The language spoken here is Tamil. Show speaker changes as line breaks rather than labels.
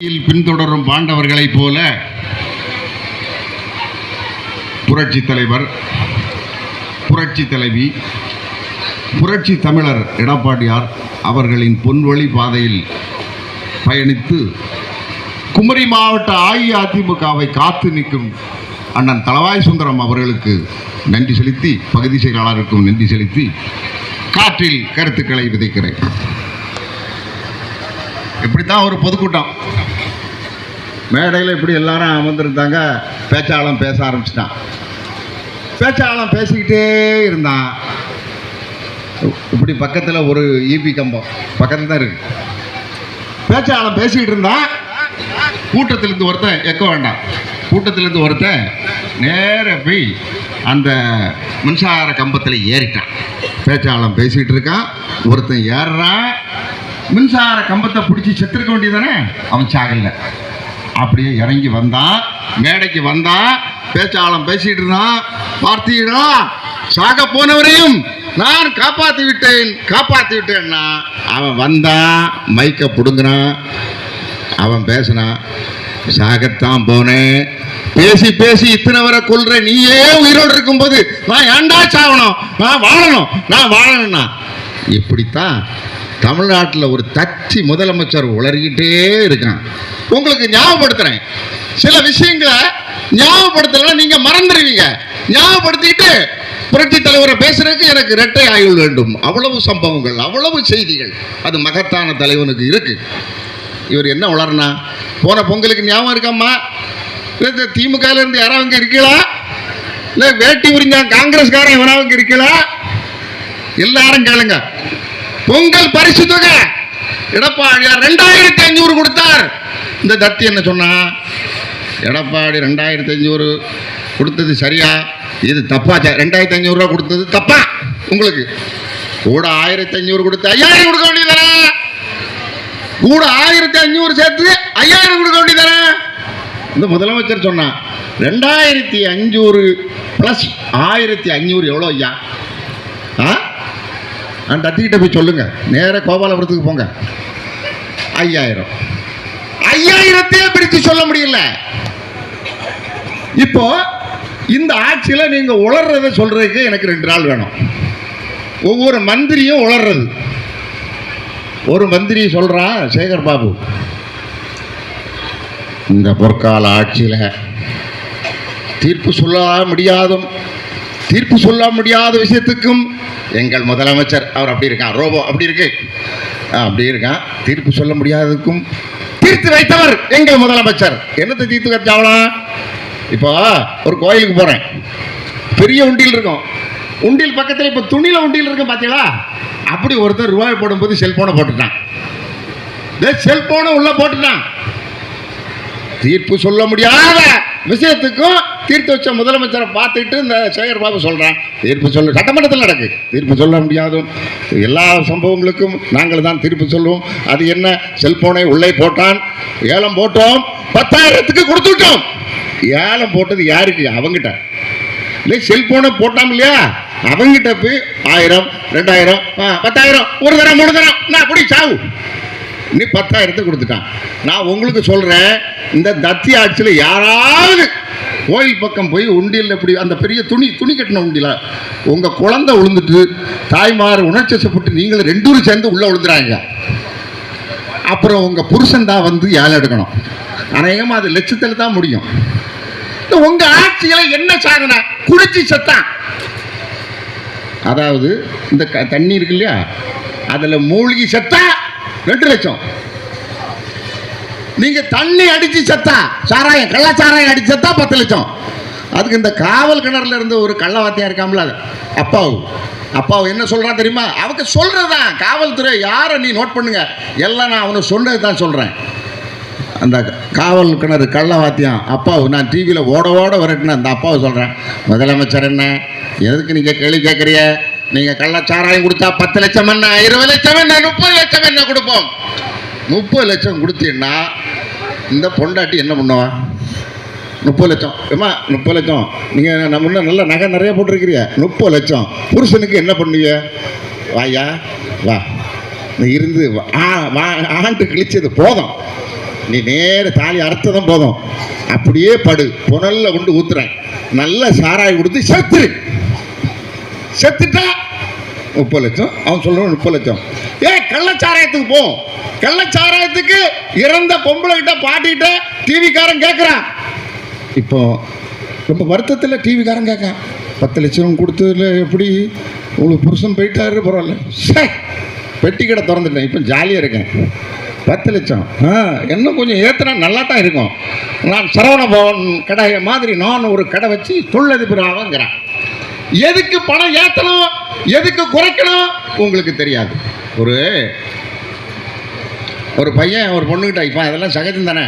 பின்தொடரும் பாண்டவர்களைப் போல புரட்சி தலைவர், புரட்சி தலைவி, புரட்சி தமிழர் எடப்பாடியார் அவர்களின் பொன்வழி பாதையில் பயணித்து குமரி மாவட்ட அஇஅதிமுகவை காத்து நிற்கும் அண்ணன் தளவாய் சுந்தரம் அவர்களுக்கு நன்றி செலுத்தி, பகுதி செயலாளருக்கும் நன்றி செலுத்தி காற்றில் கருத்துக்களை விதைக்கிறேன். இப்படித்தான் ஒரு பொதுக்கூட்டம் மேடையில் இப்படி எல்லாரும் அமர்ந்திருந்தாங்க. பேச்சாளம் பேச ஆரம்பிச்சிட்டான். பேச்சாளம் பேசிக்கிட்டே இருந்தான். இப்படி பக்கத்தில் ஒரு ஈபி கம்பம் பக்கத்தில் தான் இருக்கு. பேச்சாளம் பேசிக்கிட்டு இருந்தான். கூட்டத்திலிருந்து ஒருத்தன் எக்க வேண்டாம், கூட்டத்திலிருந்து ஒருத்தன் நேர போய் அந்த மின்சார கம்பத்தில் ஏறிட்டான். பேச்சாளம் பேசிக்கிட்டு இருக்கான். ஒருத்தன் ஏறுறான். மின்சார கம்பத்தை பிடிச்சி செத்துருக்க வேண்டியதானே, அவன் சாகல. அப்படியே இறங்கி வந்தான், மேடைக்கு வந்தான். பேச்சாளம் பேசிட்டு இருந்தான். பார்த்தீங்களா, சாக போனவரையும் நான் காப்பாற்றி விட்டேன்னா அவன் வந்தான், மைக்க பிடுங்குறான். அவன் பேசினான், சாகத்தான் போனேன், பேசி பேசி இத்தனை வரை கொள்ற நீயே உயிரோடு இருக்கும்போது நான் ஏண்டா சாகணும், நான் வாழணும்னா. இப்படித்தான் தமிழ்நாட்டில் ஒரு தச்சி முதலமைச்சர் உளறிக்கிட்டே இருக்கான். உங்களுக்கு ஞாபகப்படுத்துறேன், சில விஷயங்களை ஞாபகப்படுத்தலாம், நீங்க மறந்துடுவீங்க. ஞாபகப்படுத்திட்டு புரட்சி தலைவரை பேசுறதுக்கு எனக்கு இரட்டை ஆயுள் வேண்டும். அவ்வளவு சம்பவங்கள், அவ்வளவு செய்திகள் அது மகத்தான தலைவனுக்கு இருக்கு. இவர் என்ன உளறனா, போன பொங்கலுக்கு ஞாபகம் இருக்காம்மா, திமுக இருந்து யாராவது இருக்கலாம், இல்லை வேட்டி உரிஞ்சான் காங்கிரஸ்காரன் எவனாவது இருக்கலாம், எல்லாரும் கேளுங்க. பொங்கல் பரிசு தொகை எடப்பாடியார் 2500 கொடுத்தார். இந்த தத்தி என்ன சொன்னா, எடப்பாடி 2500 கொடுத்தது சரியா, இது தப்பா? 2500 ரூபா கொடுத்தது தப்பா? உங்களுக்கு கூட 1500 கொடுத்து 5000 கொடுக்க வேண்டியதானே, கூட 1500 சேர்த்து 5000 கொடுக்க வேண்டியதானே. இந்த முதலமைச்சர் சொன்னா 2500 பிளஸ் 1500 எவ்வளோ ஐயா? நான் தத்திக்கிட்ட போய் சொல்லுங்க, நேர கோபாலபுரத்துக்கு போங்க. 5000 பிரித்து சொல்ல முடியல. இப்போ இந்த ஆட்சியில் நீங்க உளர்றதை சொல்றதுக்கு எனக்கு 2 நாள் வேணும். ஒவ்வொரு மந்திரியும் உளர்றது. ஒரு மந்திரி சொல்றான், சேகர் பாபு, இந்த பொற்கால ஆட்சியில் தீர்ப்பு சொல்ல முடியாத விஷயத்துக்கும் எங்கள் முதலமைச்சர் அவர் அப்படி இருக்கான், ரோபோ அப்படி இருக்கான், தீர்ப்பு சொல்ல முடியாததுக்கும் தீர்த்து வைத்தவர் எங்கள் முதலமைச்சர். என்னத்தை தீர்த்து வச்சாவலாம்? இப்போ ஒரு கோயிலுக்கு போறேன், பெரிய உண்டியல் இருக்கும், உண்டியல் பக்கத்தில் இப்போ துணியில உண்டியல் இருக்கும் பார்த்தீங்களா, அப்படி ஒருத்தர் ரூபாய் போடும்போது செல்போனை போட்டுட்டான். செல்போனை உள்ள போட்டுட்டான். தீர்ப்பு சொல்ல முடியாத விஷயத்துக்கும் தீர்த்து வச்ச முதலமைச்சரை பார்த்துட்டு இந்த சேகர் பாபு சொல்றான், தீர்ப்பு சொல்ல சட்டமன்றத்தில் நடக்கு, தீர்ப்பு சொல்ல முடியாதும் எல்லா சம்பவங்களுக்கும் நாங்கள் தான் தீர்ப்பு சொல்லுவோம். அது என்ன, செல்போனை உள்ளே போட்டான், ஏலம் போட்டோம், 10,000க்கு கொடுத்துட்டோம். ஏலம் போட்டது யாருக்கு? அவங்கிட்ட. இல்லை செல்போனை போட்டாம் இல்லையா, அவங்கிட்ட போய் 1000, 2000, 10,000 ஒரு தரம் 3 தரம் நான் அப்படி சாவு, நீ 10,000 கொடுத்துட்டான். நான் உங்களுக்கு சொல்றேன், இந்த தத்தி ஆட்சியில் யாராவது கோயில் பக்கம் போய் உண்டியல் இப்படி அந்த பெரிய துணி கட்டின உண்டியல உங்க குழந்தை விழுந்துட்டு தாய்மார் உணர்ச்சிப்பட்டு நீங்களும் 2 பேரும் சேர்ந்து உள்ள விழுந்துறாங்க. அப்புறம் உங்க புருஷன் தான் வந்து ஏலம் எடுக்கணும். அநேகமா அது லட்சத்தில் தான் முடியும். உங்க ஆட்சியில என்ன சாதனை? குடிச்சு செத்தான். அதாவது இந்த தண்ணி இருக்கு இல்லையா, அதுல மூழ்கி செத்தா 2 லட்சம். நீங்க தண்ணி அடிச்சு செத்தா, சாராயம் கள்ளச்சாராயம் அடிச்சு செத்தா 10 லட்சம். அதுக்கு இந்த காவல் கிணறுல இருந்து ஒரு கள்ளவாத்தியா இருக்காமல, அப்பாவு என்ன சொல்றான் தெரியுமா? அவங்க சொல்றதுதான் காவல்துறை. யாரை நீ நோட் பண்ணுங்க, எல்லாம் நான் அவனை சொன்னது தான் சொல்றேன். அந்த காவல் கிணறு கள்ளவாத்தியம் அப்பாவு நான் டிவியில் ஓட வரட்டுன்னு அந்த அப்பாவை சொல்றேன், முதலமைச்சர் என்ன எதுக்கு நீங்க கேள்வி கேட்கறிய? நீங்க கள்ளச்சாராயம் கொடுத்தா 10 லட்சம் என்ன, 20 லட்சம் என்ன, 30 லட்சம் என்ன கொடுப்போம். 30 லட்சம் கொடுத்தீங்கன்னா இந்த பொண்டாட்டி என்ன பண்ணுவா? 30 லட்சம் ஏமா, 30 லட்சம் நீங்கள் நம்ம இன்னும் நல்ல நகை நிறைய போட்டிருக்கிறீங்க, 30 லட்சம் புருஷனுக்கு என்ன பண்ணுவீங்க? வாயா வா, இருந்து ஆண்டு கிழிச்சது போதும். நீ நேர தாலி அறுத்ததும் போதும், அப்படியே படு, புனல்ல கொண்டு ஊத்துறேன், நல்ல சாராய் கொடுத்து செத்துரு. செத்துட்டா 30 லட்சம். அவன் சொல்றான் 30 லட்சம். கள்ளச்சாராயத்துக்கு போ. கள்ளச்சாராயத்துக்கு இறந்த பொம்பளை கிட்ட பாட்டிகிட்ட டிவிக்காரன் கேட்குறான். இப்போ ரொம்ப வருத்தத்தில் டிவிக்காரன் கேட்கான், 10 லட்சம் கொடுத்ததுல எப்படி உங்களுக்கு புருஷன் போயிட்டாரு, பரவாயில்ல, பெட்டி கடை திறந்துட்டேன், இப்போ ஜாலியாக இருக்கேன், 10 லட்சம் இன்னும் கொஞ்சம் ஏற்றுனா நல்லா தான் இருக்கும், நான் சரவண பவன் கடை மாதிரி நான் ஒரு கடை வச்சு தொழிலதிபர் ஆகுங்கிறேன். எதுக்கு பணம் ஏற்றணும், எதுக்கு குறைக்கணும் உங்களுக்கு தெரியாது. ஒரு பையன் ஒரு பொண்ணுக்கிட்ட, இப்போ அதெல்லாம் சகஜம் தானே,